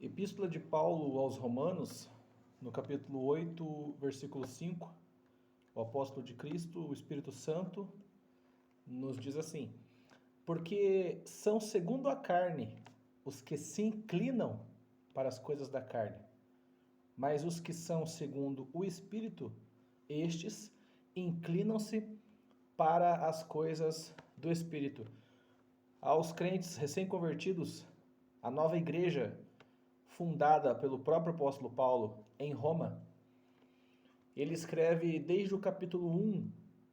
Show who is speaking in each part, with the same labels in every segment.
Speaker 1: Epístola de Paulo aos Romanos, no capítulo 8, versículo 5, o apóstolo de Cristo, o Espírito Santo, nos diz assim: porque são segundo a carne os que se inclinam para as coisas da carne, mas os que são segundo o Espírito, estes inclinam-se para as coisas do Espírito. Aos crentes recém-convertidos, a nova igreja fundada pelo próprio apóstolo Paulo em Roma, ele escreve desde o capítulo 1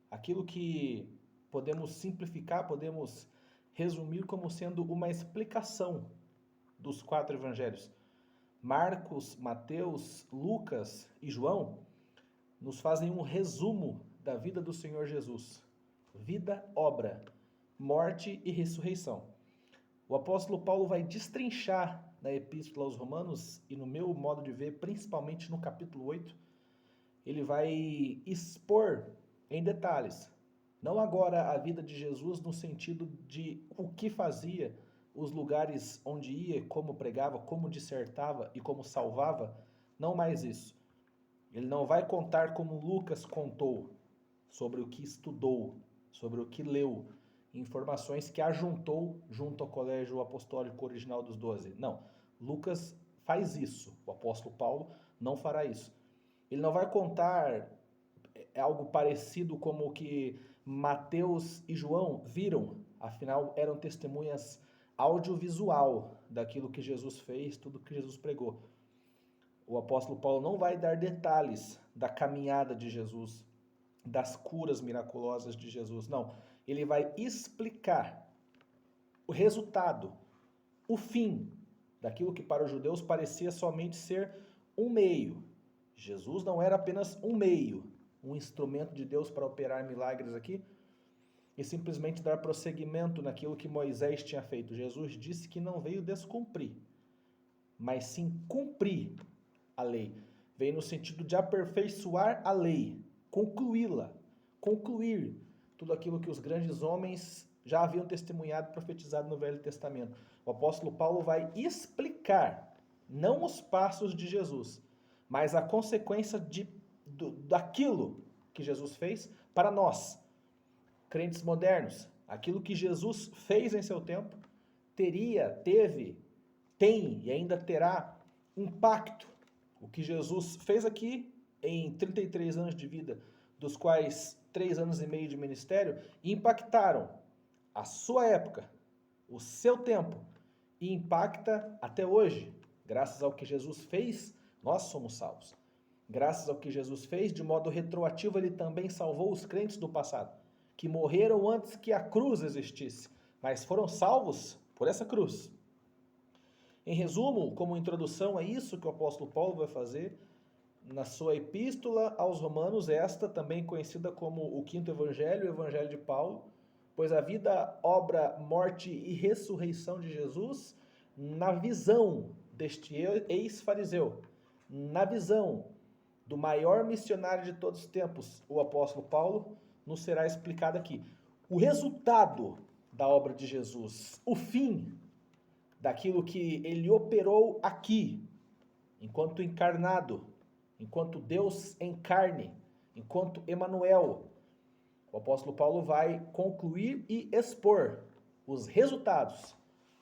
Speaker 1: aquilo que podemos simplificar, podemos resumir como sendo uma explicação dos 4 evangelhos. Marcos, Mateus, Lucas e João nos fazem um resumo da vida do Senhor Jesus. Vida, obra, morte e ressurreição. O apóstolo Paulo vai destrinchar na Epístola aos Romanos, e no meu modo de ver, principalmente no capítulo 8, ele vai expor em detalhes, não agora a vida de Jesus no sentido de o que fazia, os lugares onde ia, como pregava, como dissertava e como salvava, não mais isso. Ele não vai contar como Lucas contou, sobre o que estudou, sobre o que leu, informações que ajuntou junto ao colégio apostólico original dos 12. Não, Lucas faz isso, o apóstolo Paulo não fará isso. Ele não vai contar algo parecido como o que Mateus e João viram, afinal eram testemunhas audiovisual daquilo que Jesus fez, tudo que Jesus pregou. O apóstolo Paulo não vai dar detalhes da caminhada de Jesus, das curas miraculosas de Jesus, não. Ele vai explicar o resultado, o fim daquilo que para os judeus parecia somente ser um meio. Jesus não era apenas um meio, um instrumento de Deus para operar milagres aqui e simplesmente dar prosseguimento naquilo que Moisés tinha feito. Jesus disse que não veio descumprir, mas sim cumprir a lei. Veio no sentido de aperfeiçoar a lei, concluí-la, concluir tudo aquilo que os grandes homens já haviam testemunhado e profetizado no Velho Testamento. O apóstolo Paulo vai explicar, não os passos de Jesus, mas a consequência daquilo que Jesus fez para nós, crentes modernos. Aquilo que Jesus fez em seu tempo teve, tem e ainda terá impacto. O que Jesus fez aqui em 33 anos de vida, dos quais 3 anos e meio de ministério, impactaram a sua época, o seu tempo, e impacta até hoje. Graças ao que Jesus fez, nós somos salvos. Graças ao que Jesus fez, de modo retroativo, ele também salvou os crentes do passado, que morreram antes que a cruz existisse, mas foram salvos por essa cruz. Em resumo, como introdução a isso que o apóstolo Paulo vai fazer na sua epístola aos Romanos, esta também conhecida como o quinto evangelho, o evangelho de Paulo, pois a vida, obra, morte e ressurreição de Jesus, na visão deste ex-fariseu, na visão do maior missionário de todos os tempos, o apóstolo Paulo, nos será explicado aqui. O resultado da obra de Jesus, o fim daquilo que ele operou aqui, enquanto encarnado, enquanto Deus em carne, enquanto Emanuel. O apóstolo Paulo vai concluir e expor os resultados,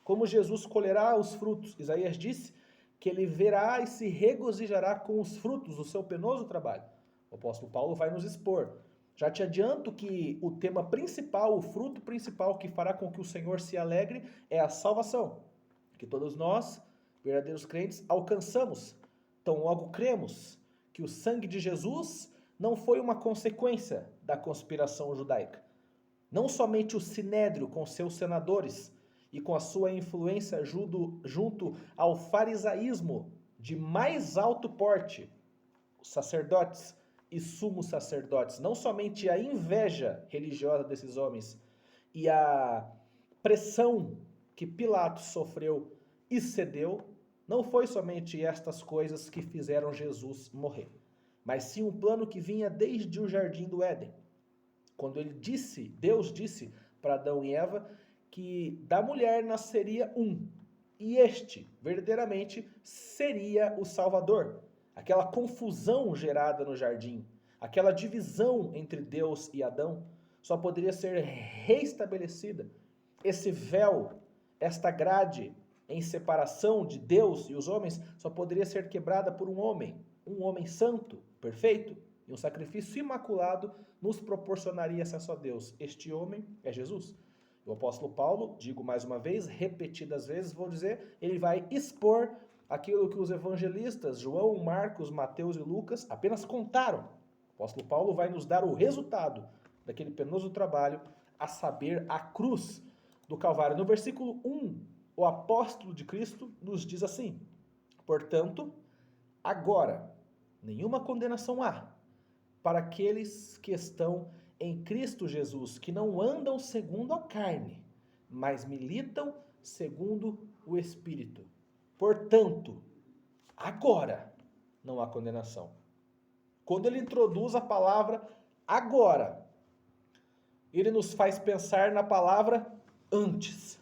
Speaker 1: como Jesus colherá os frutos. Isaías disse que ele verá e se regozijará com os frutos do seu penoso trabalho. O apóstolo Paulo vai nos expor. Já te adianto que o tema principal, o fruto principal que fará com que o Senhor se alegre é a salvação, que todos nós, verdadeiros crentes, alcançamos. Então logo cremos que o sangue de Jesus não foi uma consequência da conspiração judaica. Não somente o sinédrio com seus senadores e com a sua influência junto ao farisaísmo de mais alto porte, os sacerdotes e sumos sacerdotes, não somente a inveja religiosa desses homens e a pressão que Pilatos sofreu e cedeu, não foi somente estas coisas que fizeram Jesus morrer, mas sim um plano que vinha desde o jardim do Éden, quando Deus disse para Adão e Eva que da mulher nasceria um, e este, verdadeiramente, seria o Salvador. Aquela confusão gerada no jardim, aquela divisão entre Deus e Adão, só poderia ser reestabelecida. Esse véu, esta grade em separação de Deus e os homens, só poderia ser quebrada por um homem santo, perfeito, e um sacrifício imaculado nos proporcionaria acesso a Deus. Este homem é Jesus. O apóstolo Paulo, digo mais uma vez, repetidas vezes, vou dizer, ele vai expor aquilo que os evangelistas João, Marcos, Mateus e Lucas apenas contaram. O apóstolo Paulo vai nos dar o resultado daquele penoso trabalho, a saber, a cruz do Calvário. No versículo 1, o apóstolo de Cristo nos diz assim: portanto, agora, nenhuma condenação há para aqueles que estão em Cristo Jesus, que não andam segundo a carne, mas militam segundo o Espírito. Portanto, agora não há condenação. Quando ele introduz a palavra agora, ele nos faz pensar na palavra antes.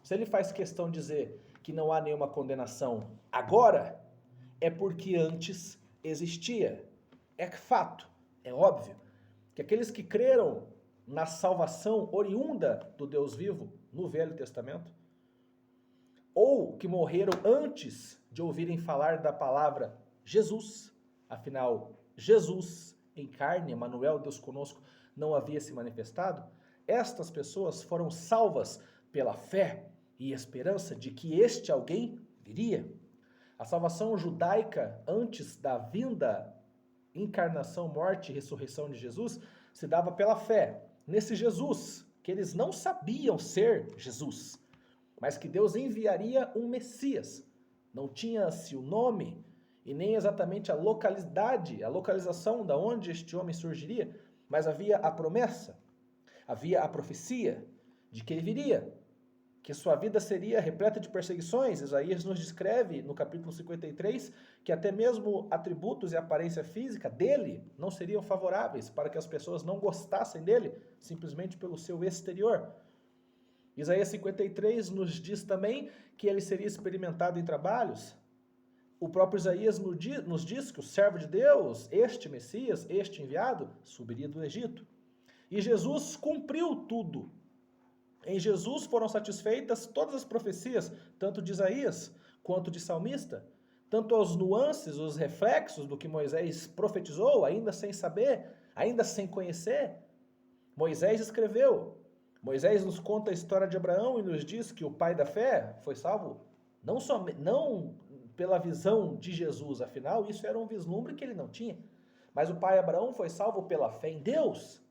Speaker 1: Se ele faz questão de dizer que não há nenhuma condenação agora, é porque antes existia. É fato, é óbvio, que aqueles que creram na salvação oriunda do Deus vivo no Velho Testamento, ou que morreram antes de ouvirem falar da palavra Jesus, afinal, Jesus em carne, Emmanuel, Deus conosco, não havia se manifestado, estas pessoas foram salvas pela fé e esperança de que este alguém viria. A salvação judaica antes da vinda, encarnação, morte e ressurreição de Jesus se dava pela fé nesse Jesus, que eles não sabiam ser Jesus, mas que Deus enviaria um Messias. Não tinha-se o nome e nem exatamente a localização da onde este homem surgiria, mas havia a promessa, havia a profecia de que ele viria, que sua vida seria repleta de perseguições. Isaías nos descreve no capítulo 53 que até mesmo atributos e aparência física dele não seriam favoráveis para que as pessoas não gostassem dele, simplesmente pelo seu exterior. Isaías 53 nos diz também que ele seria experimentado em trabalhos. O próprio Isaías nos diz que o servo de Deus, este Messias, este enviado, subiria do Egito. E Jesus cumpriu tudo. Em Jesus foram satisfeitas todas as profecias, tanto de Isaías quanto de salmista, tanto as nuances, os reflexos do que Moisés profetizou, ainda sem saber, ainda sem conhecer. Moisés escreveu. Moisés nos conta a história de Abraão e nos diz que o pai da fé foi salvo não pela visão de Jesus, afinal isso era um vislumbre que ele não tinha, mas o pai Abraão foi salvo pela fé em Deus.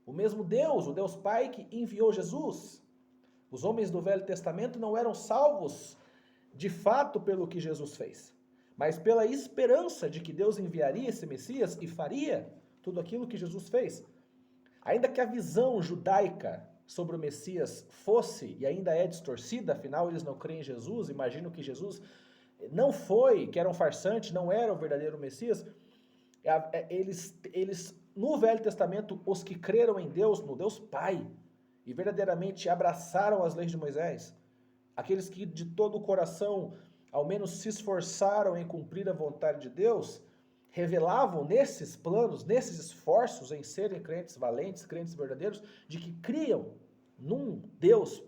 Speaker 1: O mesmo Deus, o Deus Pai que enviou Jesus. Os homens do Velho Testamento não eram salvos de fato pelo que Jesus fez, mas pela esperança de que Deus enviaria esse Messias e faria tudo aquilo que Jesus fez. Ainda que a visão judaica sobre o Messias fosse, e ainda é distorcida, afinal eles não creem em Jesus, imaginam que Jesus não foi, que era um farsante, não era o verdadeiro Messias. Eles no Velho Testamento, os que creram em Deus, no Deus Pai, e verdadeiramente abraçaram as leis de Moisés, aqueles que de todo o coração, ao menos se esforçaram em cumprir a vontade de Deus, revelavam nesses planos, nesses esforços em serem crentes valentes, crentes verdadeiros, de que criam num Deus,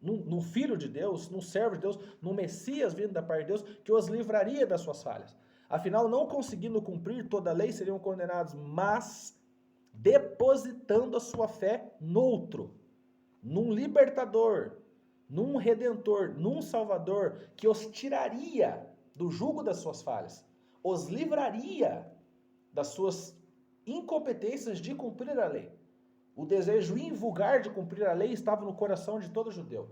Speaker 1: num Filho de Deus, num servo de Deus, num Messias vindo da parte de Deus, que os livraria das suas falhas. Afinal, não conseguindo cumprir toda a lei, seriam condenados, mas depositando a sua fé noutro, num libertador, num redentor, num salvador, que os tiraria do jugo das suas falhas, os livraria das suas incompetências de cumprir a lei. O desejo invulgar de cumprir a lei estava no coração de todo judeu.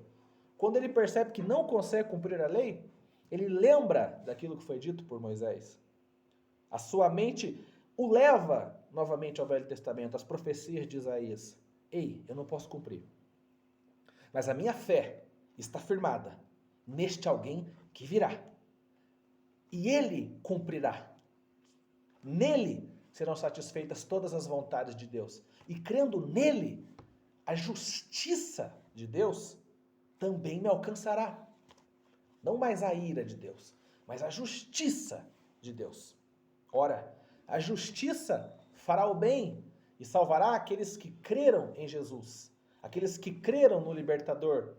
Speaker 1: Quando ele percebe que não consegue cumprir a lei, ele lembra daquilo que foi dito por Moisés. A sua mente o leva novamente ao Velho Testamento, às profecias de Isaías. Ei, eu não posso cumprir. Mas a minha fé está firmada neste alguém que virá. E ele cumprirá. Nele serão satisfeitas todas as vontades de Deus. E crendo nele, a justiça de Deus também me alcançará. Não mais a ira de Deus, mas a justiça de Deus. Ora, a justiça fará o bem e salvará aqueles que creram em Jesus, aqueles que creram no libertador,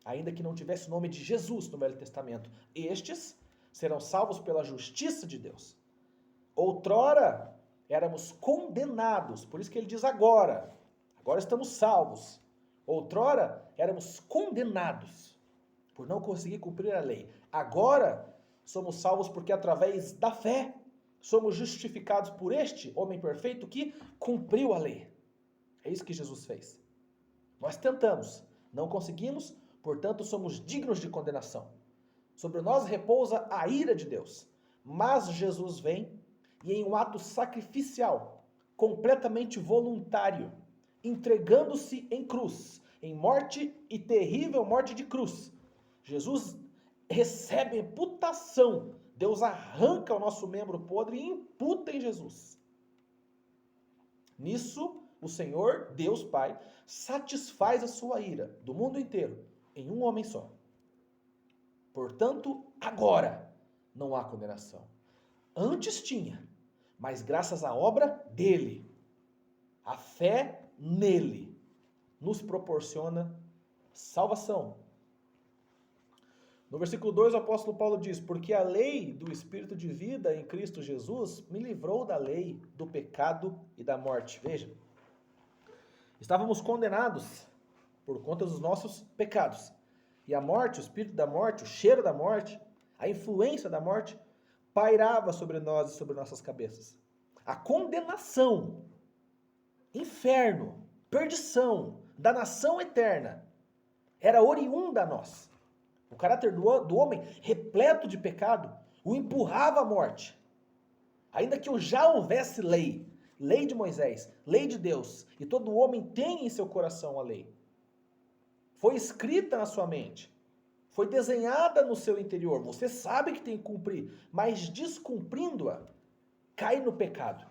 Speaker 1: ainda que não tivesse o nome de Jesus no Velho Testamento. Estes serão salvos pela justiça de Deus. Outrora éramos condenados, por isso que ele diz agora estamos salvos. Outrora éramos condenados por não conseguir cumprir a lei. Agora somos salvos porque através da fé somos justificados por este homem perfeito que cumpriu a lei. É isso que Jesus fez. Nós tentamos, não conseguimos, portanto somos dignos de condenação. Sobre nós repousa a ira de Deus. Mas Jesus vem e em um ato sacrificial, completamente voluntário, entregando-se em cruz, em morte e terrível morte de cruz. Jesus recebe imputação. Deus arranca o nosso membro podre e imputa em Jesus. Nisso, o Senhor, Deus Pai, satisfaz a sua ira do mundo inteiro em um homem só. Portanto, agora não há condenação. Antes tinha, mas graças à obra dele, a fé nele, nos proporciona salvação. No versículo 2, o apóstolo Paulo diz: porque a lei do Espírito de vida em Cristo Jesus me livrou da lei, do pecado e da morte. Veja, estávamos condenados por conta dos nossos pecados. E a morte, o espírito da morte, o cheiro da morte, a influência da morte, pairava sobre nós e sobre nossas cabeças. A condenação, inferno, perdição, danação eterna, era oriunda a nós. O caráter do homem, repleto de pecado, o empurrava à morte. Ainda que já houvesse lei, lei de Moisés, lei de Deus, e todo homem tem em seu coração a lei. Foi escrita na sua mente, foi desenhada no seu interior, você sabe que tem que cumprir, mas descumprindo-a, cai no pecado.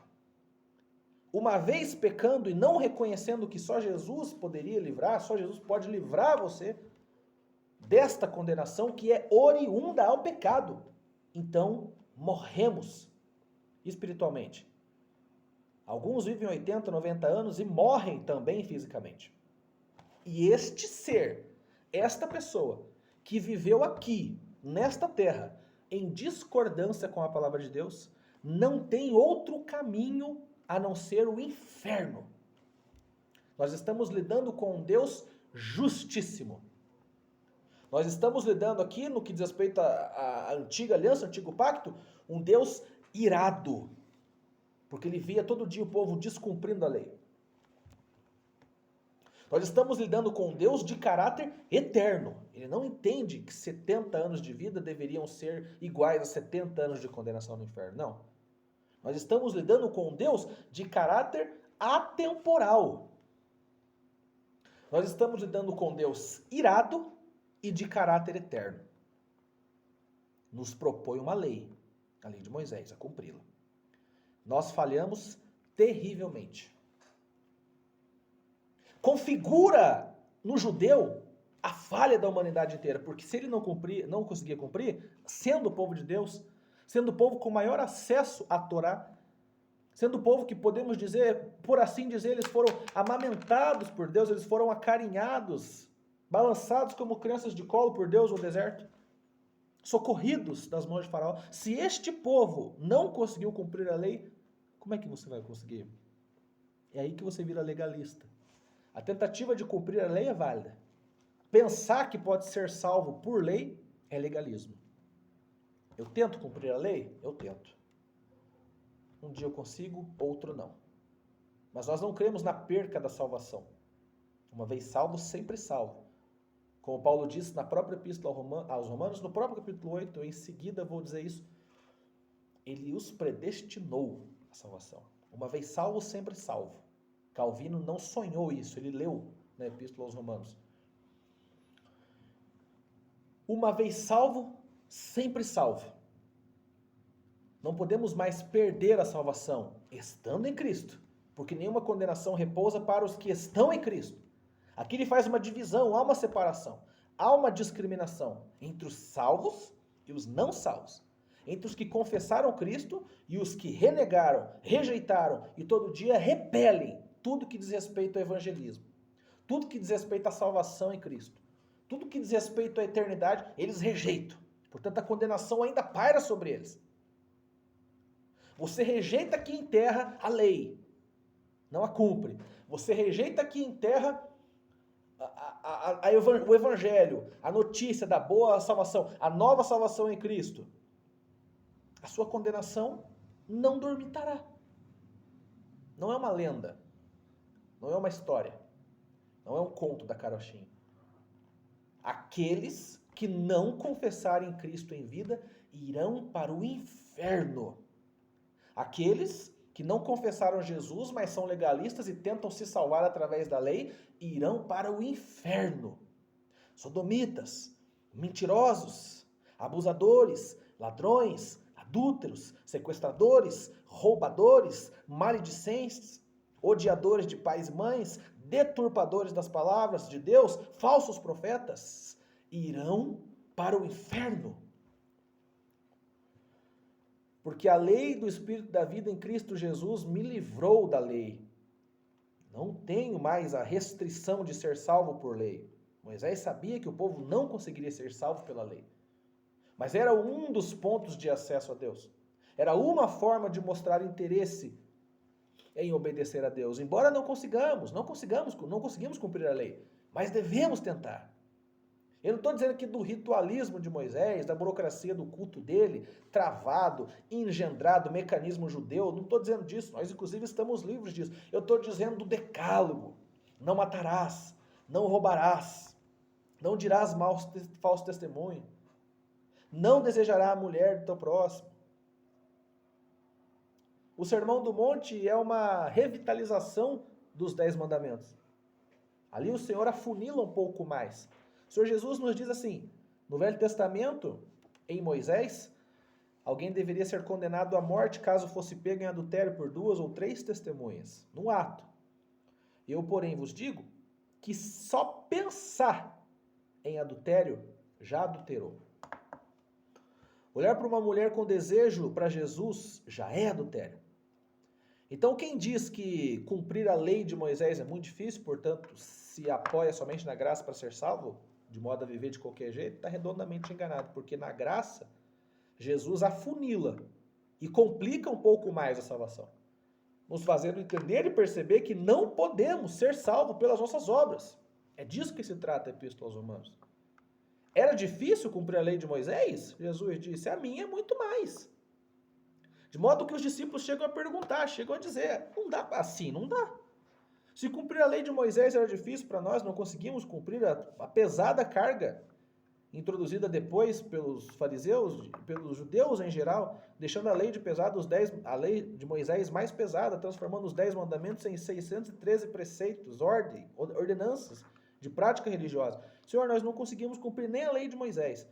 Speaker 1: Uma vez pecando e não reconhecendo que só Jesus poderia livrar, só Jesus pode livrar você desta condenação que é oriunda ao pecado. Então, morremos espiritualmente. Alguns vivem 80, 90 anos e morrem também fisicamente. E este ser, esta pessoa, que viveu aqui, nesta terra, em discordância com a palavra de Deus, não tem outro caminho a não ser o inferno. Nós estamos lidando com um Deus justíssimo. Nós estamos lidando aqui, no que diz respeito à antiga aliança, antigo pacto, um Deus irado, porque ele via todo dia o povo descumprindo a lei. Nós estamos lidando com um Deus de caráter eterno. Ele não entende que 70 anos de vida deveriam ser iguais a 70 anos de condenação no inferno. Não. Nós estamos lidando com um Deus de caráter atemporal. Nós estamos lidando com um Deus irado e de caráter eterno. Nos propõe uma lei, a lei de Moisés, a cumpri-la. Nós falhamos terrivelmente. Configura no judeu a falha da humanidade inteira, porque se ele não conseguia cumprir, sendo o povo de Deus, sendo o povo com maior acesso à Torá, sendo o povo que podemos dizer, por assim dizer, eles foram amamentados por Deus, eles foram acarinhados, balançados como crianças de colo por Deus no deserto, socorridos das mãos de Faraó. Se este povo não conseguiu cumprir a lei, como é que você vai conseguir? É aí que você vira legalista. A tentativa de cumprir a lei é válida. Pensar que pode ser salvo por lei é legalismo. Eu tento cumprir a lei? Eu tento. Um dia eu consigo, outro não. Mas nós não cremos na perca da salvação. Uma vez salvo, sempre salvo. Como Paulo disse na própria epístola aos Romanos, no próprio capítulo 8, em seguida vou dizer isso, ele os predestinou à salvação. Uma vez salvo, sempre salvo. Calvino não sonhou isso, ele leu na epístola aos Romanos. Uma vez salvo, sempre salvo. Não podemos mais perder a salvação estando em Cristo, porque nenhuma condenação repousa para os que estão em Cristo. Aqui ele faz uma divisão, há uma separação. há uma discriminação entre os salvos e os não salvos. Entre os que confessaram Cristo e os que renegaram, rejeitaram e todo dia repelem tudo que diz respeito ao evangelismo. Tudo que diz respeito à salvação em Cristo. Tudo que diz respeito à eternidade, eles rejeitam. Portanto, a condenação ainda paira sobre eles. Você rejeita aqui em terra a lei, não a cumpre. Você rejeita aqui em terra o evangelho, a notícia da boa salvação, a nova salvação em Cristo. A sua condenação não dormitará. Não é uma lenda, não é uma história, não é um conto da carochinha. Aqueles que não confessarem Cristo em vida irão para o inferno. Aqueles que não confessaram Jesus, mas são legalistas e tentam se salvar através da lei, irão para o inferno. Sodomitas, mentirosos, abusadores, ladrões, adúlteros, sequestradores, roubadores, maledicentes, odiadores de pais e mães, deturpadores das palavras de Deus, falsos profetas, irão para o inferno. Porque a lei do Espírito da vida em Cristo Jesus me livrou da lei. Não tenho mais a restrição de ser salvo por lei. Moisés sabia que o povo não conseguiria ser salvo pela lei. Mas era um dos pontos de acesso a Deus. Era uma forma de mostrar interesse em obedecer a Deus. Embora não conseguimos cumprir a lei. Mas devemos tentar. Eu não estou dizendo aqui do ritualismo de Moisés, da burocracia do culto dele, travado, engendrado, mecanismo judeu. Não estou dizendo disso. Nós, inclusive, estamos livres disso. Eu estou dizendo do decálogo. Não matarás, não roubarás, não dirás falso testemunho, não desejará a mulher do teu próximo. O Sermão do Monte é uma revitalização dos 10 mandamentos. Ali o Senhor afunila um pouco mais. O Senhor Jesus nos diz assim, no Velho Testamento, em Moisés, alguém deveria ser condenado à morte caso fosse pego em adultério por 2 ou 3 testemunhas, num ato. Eu, porém, vos digo que só pensar em adultério já adulterou. Olhar para uma mulher com desejo para Jesus já é adultério. Então, quem diz que cumprir a lei de Moisés é muito difícil, portanto, se apoia somente na graça para ser salvo, de modo a viver de qualquer jeito, está redondamente enganado, porque na graça, Jesus afunila e complica um pouco mais a salvação, nos fazendo entender e perceber que não podemos ser salvos pelas nossas obras. É disso que se trata a Epístola aos Romanos. Era difícil cumprir a lei de Moisés? Jesus disse, a minha é muito mais. De modo que os discípulos chegam a perguntar, chegam a dizer, não dá assim, não dá. Se cumprir a lei de Moisés era difícil para nós, não conseguimos cumprir a pesada carga introduzida depois pelos fariseus, pelos judeus em geral, deixando a lei a lei de Moisés mais pesada, transformando os 10 mandamentos em 613 preceitos, ordenanças de prática religiosa. Senhor, nós não conseguimos cumprir nem a lei de Moisés.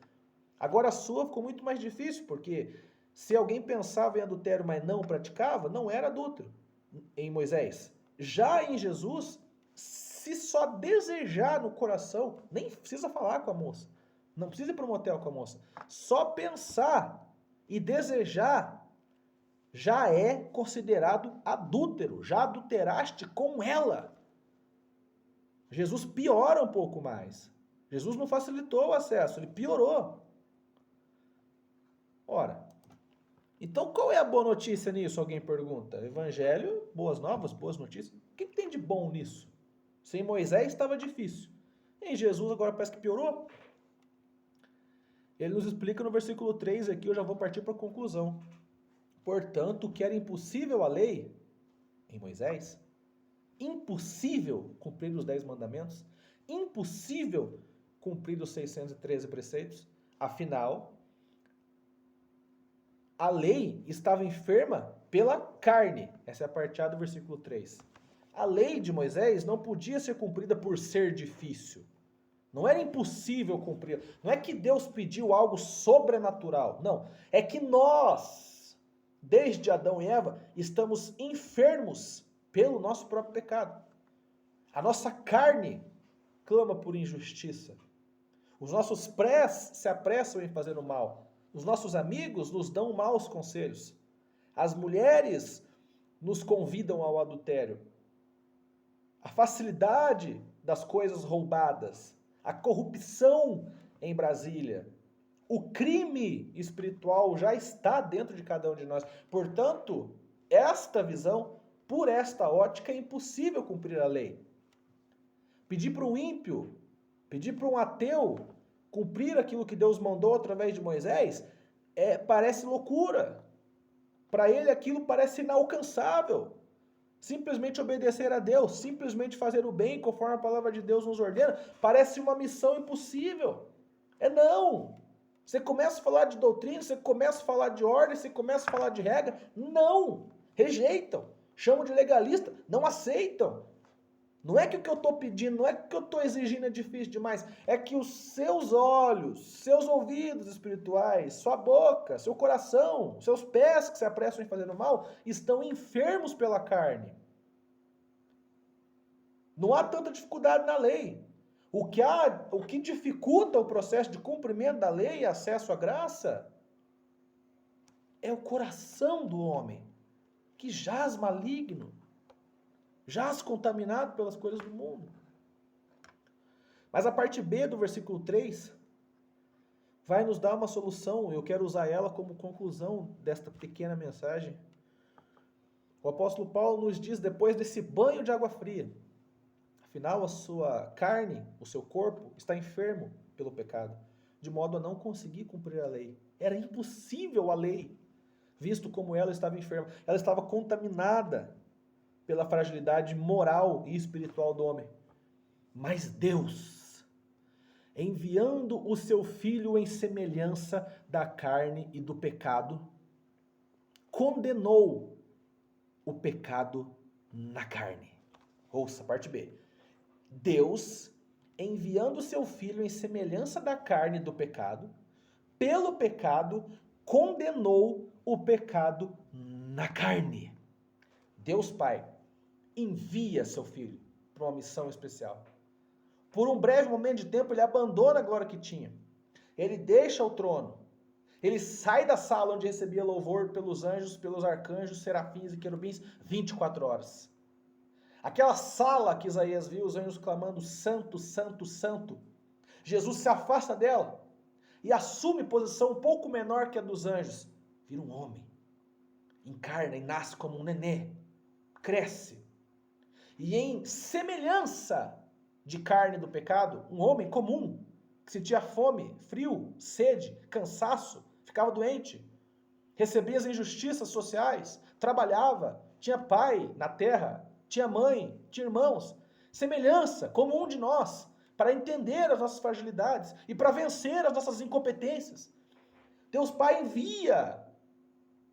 Speaker 1: Agora a sua ficou muito mais difícil, porque se alguém pensava em adultério, mas não praticava, não era adúltero em Moisés. Já em Jesus, se só desejar no coração, nem precisa falar com a moça, não precisa ir para um motel com a moça, só pensar e desejar já é considerado adúltero, já adulteraste com ela. Jesus piora um pouco mais. Jesus não facilitou o acesso, ele piorou. Ora, então qual é a boa notícia nisso? Alguém pergunta. Evangelho, boas novas, boas notícias. O que tem de bom nisso? Sem Moisés estava difícil. Em Jesus agora parece que piorou. Ele nos explica no versículo 3 aqui, eu já vou partir para a conclusão. Portanto, o que era impossível a lei, em Moisés, impossível cumprir os 10 mandamentos, impossível cumprir os 613 preceitos, afinal, a lei estava enferma pela carne. Essa é a parte A do versículo 3. A lei de Moisés não podia ser cumprida por ser difícil. Não era impossível cumprir. Não é que Deus pediu algo sobrenatural. Não. É que nós, desde Adão e Eva, estamos enfermos pelo nosso próprio pecado. A nossa carne clama por injustiça. Os nossos prés se apressam em fazer o mal. Os nossos amigos nos dão maus conselhos. As mulheres nos convidam ao adultério. A facilidade das coisas roubadas. A corrupção em Brasília. O crime espiritual já está dentro de cada um de nós. Portanto, esta visão, por esta ótica, é impossível cumprir a lei. Pedir para um ímpio, pedir para um ateu cumprir aquilo que Deus mandou através de Moisés, parece loucura. Para ele aquilo parece inalcançável. Simplesmente obedecer a Deus, simplesmente fazer o bem conforme a palavra de Deus nos ordena, parece uma missão impossível. Não. Você começa a falar de doutrina, você começa a falar de ordem, você começa a falar de regra. Não. Rejeitam. Chamam de legalista. Não aceitam. Não é que o que eu estou pedindo, não é que o que eu estou exigindo é difícil demais. É que os seus olhos, seus ouvidos espirituais, sua boca, seu coração, seus pés que se apressam em fazer o mal, estão enfermos pela carne. Não há tanta dificuldade na lei. O que dificulta o processo de cumprimento da lei e acesso à graça é o coração do homem, que jaz maligno, jaz contaminado pelas coisas do mundo. Mas a parte B do versículo 3 vai nos dar uma solução. Eu quero usar ela como conclusão desta pequena mensagem. O apóstolo Paulo nos diz, depois desse banho de água fria, afinal a sua carne, o seu corpo, está enfermo pelo pecado, de modo a não conseguir cumprir a lei. Era impossível a lei, visto como ela estava enferma. Ela estava contaminada pela fragilidade moral e espiritual do homem. Mas Deus, enviando o seu Filho em semelhança da carne e do pecado, condenou o pecado na carne. Ouça, parte B. Deus, enviando o seu Filho em semelhança da carne e do pecado, pelo pecado, condenou o pecado na carne. Deus Pai envia seu Filho para uma missão especial. Por um breve momento de tempo, ele abandona a glória que tinha. Ele deixa o trono. Ele sai da sala onde recebia louvor pelos anjos, pelos arcanjos, serafins e querubins, 24 horas. Aquela sala que Isaías viu, os anjos clamando, santo, santo, santo. Jesus se afasta dela e assume posição um pouco menor que a dos anjos. Vira um homem. Encarna e nasce como um nenê. Cresce. E em semelhança de carne do pecado, um homem comum, que sentia fome, frio, sede, cansaço, ficava doente, recebia as injustiças sociais, trabalhava, tinha pai na terra, tinha mãe, tinha irmãos, semelhança, como um de nós, para entender as nossas fragilidades e para vencer as nossas incompetências. Deus Pai envia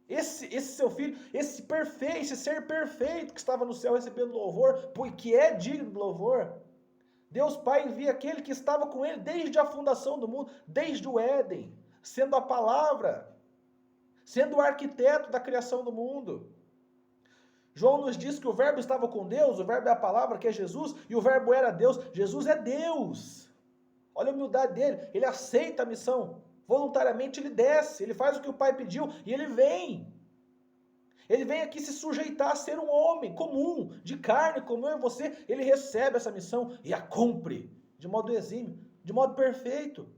Speaker 1: esse seu Filho, esse ser perfeito que estava no céu recebendo louvor, porque é digno de louvor. Deus Pai envia aquele que estava com ele desde a fundação do mundo, desde o Éden, sendo a palavra, sendo o arquiteto da criação do mundo. João nos diz que o verbo estava com Deus, o verbo é a palavra, que é Jesus, e o verbo era Deus. Jesus é Deus. Olha a humildade dele, ele aceita a missão. Voluntariamente ele desce, ele faz o que o Pai pediu e ele vem. Ele vem aqui se sujeitar a ser um homem comum, de carne, como eu e você. Ele recebe essa missão e a cumpre de modo exímio, de modo perfeito.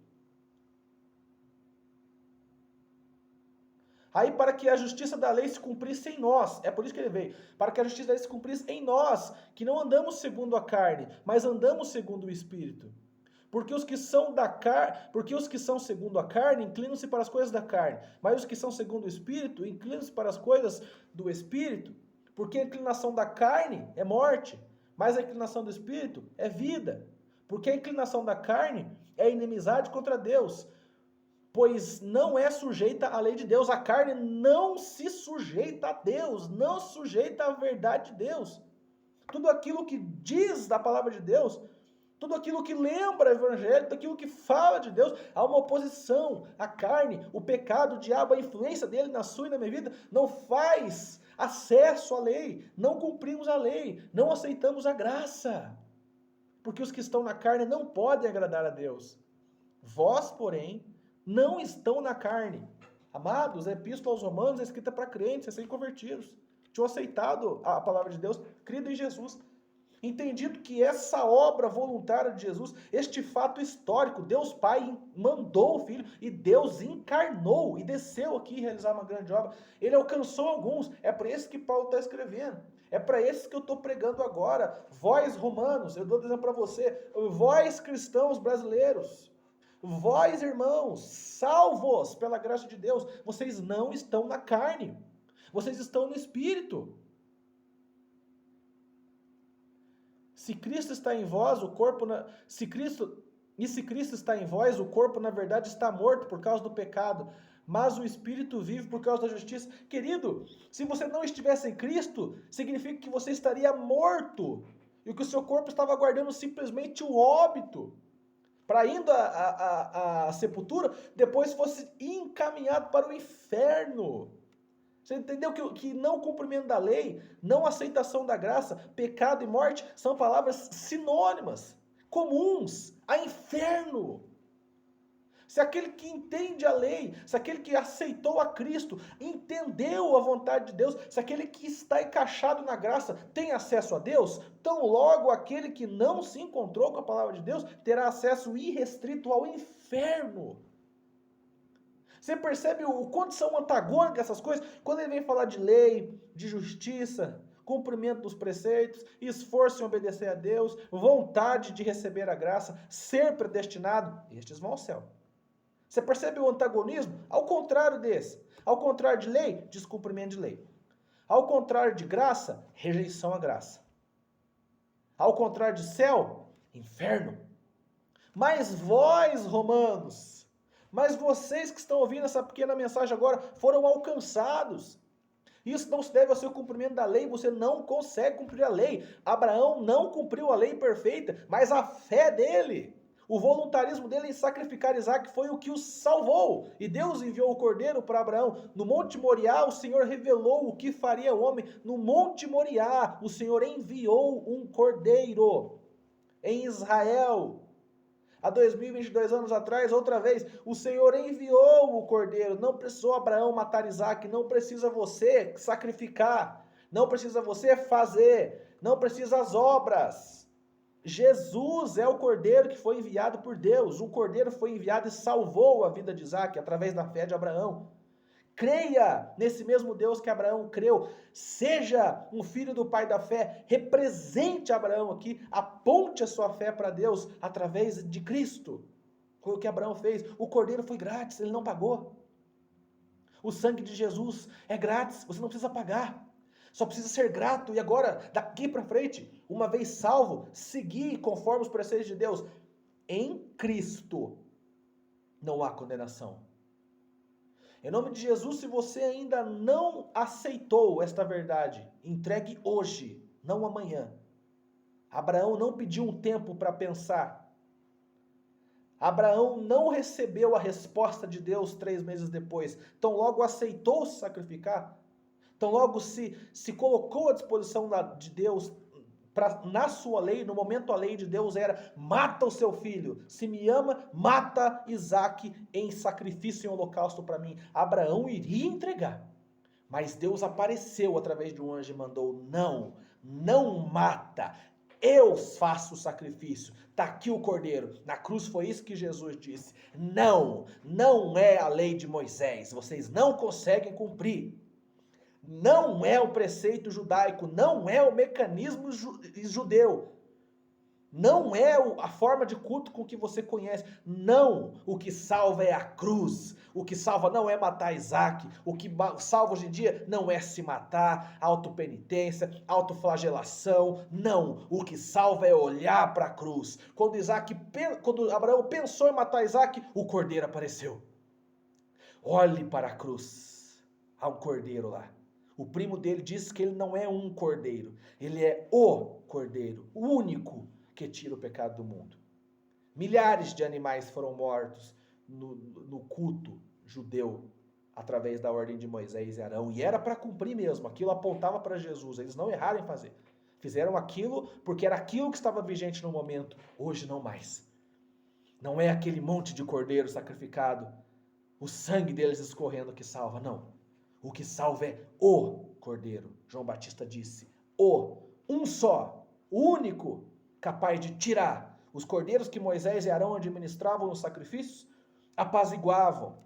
Speaker 1: Aí, para que a justiça da lei se cumprisse em nós, é por isso que ele veio, para que a justiça da lei se cumprisse em nós, que não andamos segundo a carne, mas andamos segundo o Espírito. Porque os que são segundo a carne inclinam-se para as coisas da carne, mas os que são segundo o Espírito inclinam-se para as coisas do Espírito. Porque a inclinação da carne é morte, mas a inclinação do Espírito é vida. Porque a inclinação da carne é inimizade contra Deus, pois não é sujeita à lei de Deus. A carne não se sujeita a Deus, não se sujeita à verdade de Deus. Tudo aquilo que diz da palavra de Deus, tudo aquilo que lembra o evangelho, tudo aquilo que fala de Deus, há uma oposição. A carne, o pecado, o diabo, a influência dele na sua e na minha vida não faz acesso à lei. Não cumprimos a lei, não aceitamos a graça. Porque os que estão na carne não podem agradar a Deus. Vós, porém, não estão na carne. Amados, a Epístola aos Romanos é escrita para crentes, recém-convertidos. Tinham aceitado a palavra de Deus, crido em Jesus. Entendido que essa obra voluntária de Jesus, este fato histórico, Deus Pai mandou o Filho e Deus encarnou e desceu aqui realizar uma grande obra. Ele alcançou alguns, é para esse que Paulo está escrevendo. É para esses que eu estou pregando agora. Vós, romanos, eu dou dizendo para você, vós, cristãos brasileiros, vós, irmãos, salvos pela graça de Deus, vocês não estão na carne, vocês estão no Espírito. Se Cristo está em vós, o corpo... Se Cristo está em vós, o corpo, na verdade, está morto por causa do pecado, mas o Espírito vive por causa da justiça. Querido, se você não estivesse em Cristo, significa que você estaria morto, e que o seu corpo estava aguardando simplesmente o óbito, para indo à sepultura, depois fosse encaminhado para o inferno. Você entendeu que não cumprimento da lei, não aceitação da graça, pecado e morte são palavras sinônimas, comuns a inferno. Se aquele que entende a lei, se aquele que aceitou a Cristo, entendeu a vontade de Deus, se aquele que está encaixado na graça tem acesso a Deus, tão logo aquele que não se encontrou com a palavra de Deus terá acesso irrestrito ao inferno. Você percebe o quanto são antagônicas essas coisas? Quando ele vem falar de lei, de justiça, cumprimento dos preceitos, esforço em obedecer a Deus, vontade de receber a graça, ser predestinado, estes vão ao céu. Você percebe o antagonismo? Ao contrário desse. Ao contrário de lei, descumprimento de lei. Ao contrário de graça, rejeição à graça. Ao contrário de céu, inferno. Mas vós, romanos, mas vocês que estão ouvindo essa pequena mensagem agora foram alcançados. Isso não se deve ao seu cumprimento da lei, você não consegue cumprir a lei. Abraão não cumpriu a lei perfeita, mas a fé dele, o voluntarismo dele em sacrificar Isaac foi o que o salvou. E Deus enviou o cordeiro para Abraão. No Monte Moriá, o Senhor revelou o que faria o homem. No Monte Moriá, o Senhor enviou um cordeiro. Em Israel, há 2022 anos atrás, outra vez, o Senhor enviou o cordeiro. Não precisou Abraão matar Isaac, não precisa você sacrificar, não precisa você fazer, não precisa as obras. Jesus é o cordeiro que foi enviado por Deus. O cordeiro foi enviado e salvou a vida de Isaac através da fé de Abraão. Creia nesse mesmo Deus que Abraão creu. Seja um filho do pai da fé. Represente Abraão aqui. Aponte a sua fé para Deus através de Cristo. Foi o que Abraão fez. O cordeiro foi grátis, ele não pagou. O sangue de Jesus é grátis, você não precisa pagar. Só precisa ser grato. E agora, daqui para frente, uma vez salvo, seguir conforme os preceitos de Deus. Em Cristo não há condenação. Em nome de Jesus, se você ainda não aceitou esta verdade, entregue hoje, não amanhã. Abraão não pediu um tempo para pensar. Abraão não recebeu a resposta de Deus 3 meses depois. Então logo aceitou se sacrificar. Então logo se colocou à disposição de Deus na sua lei. No momento a lei de Deus era: mata o seu filho. Se me ama, mata Isaac em sacrifício, em holocausto para mim. Abraão iria entregar. Mas Deus apareceu através de um anjo e mandou: não mata. Eu faço o sacrifício. Está aqui o cordeiro. Na cruz foi isso que Jesus disse. Não é a lei de Moisés. Vocês não conseguem cumprir. Não é o preceito judaico, não é o mecanismo judeu, não é a forma de culto com que você conhece. Não, o que salva é a cruz. O que salva não é matar Isaac. O que salva hoje em dia não é se matar, autopenitência, autoflagelação. Não, o que salva é olhar para a cruz. Quando Abraão pensou em matar Isaac, o cordeiro apareceu. Olhe para a cruz, há um cordeiro lá. O primo dele disse que ele não é um cordeiro, ele é o cordeiro, o único que tira o pecado do mundo. Milhares de animais foram mortos no culto judeu, através da ordem de Moisés e Arão, e era para cumprir mesmo, aquilo apontava para Jesus, eles não erraram em fazer. Fizeram aquilo porque era aquilo que estava vigente no momento, hoje não mais. Não é aquele monte de cordeiro sacrificado, o sangue deles escorrendo que salva, não. O que salva é o cordeiro. João Batista disse, um só, o único capaz de tirar. Os cordeiros que Moisés e Arão administravam nos sacrifícios apaziguavam,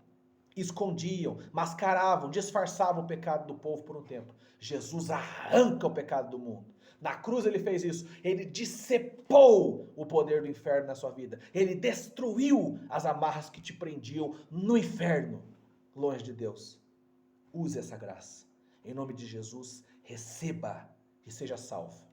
Speaker 1: escondiam, mascaravam, disfarçavam o pecado do povo por um tempo. Jesus arranca o pecado do mundo. Na cruz ele fez isso. Ele discepou o poder do inferno na sua vida. Ele destruiu as amarras que te prendiam no inferno, longe de Deus. Use essa graça. Em nome de Jesus, receba e seja salvo.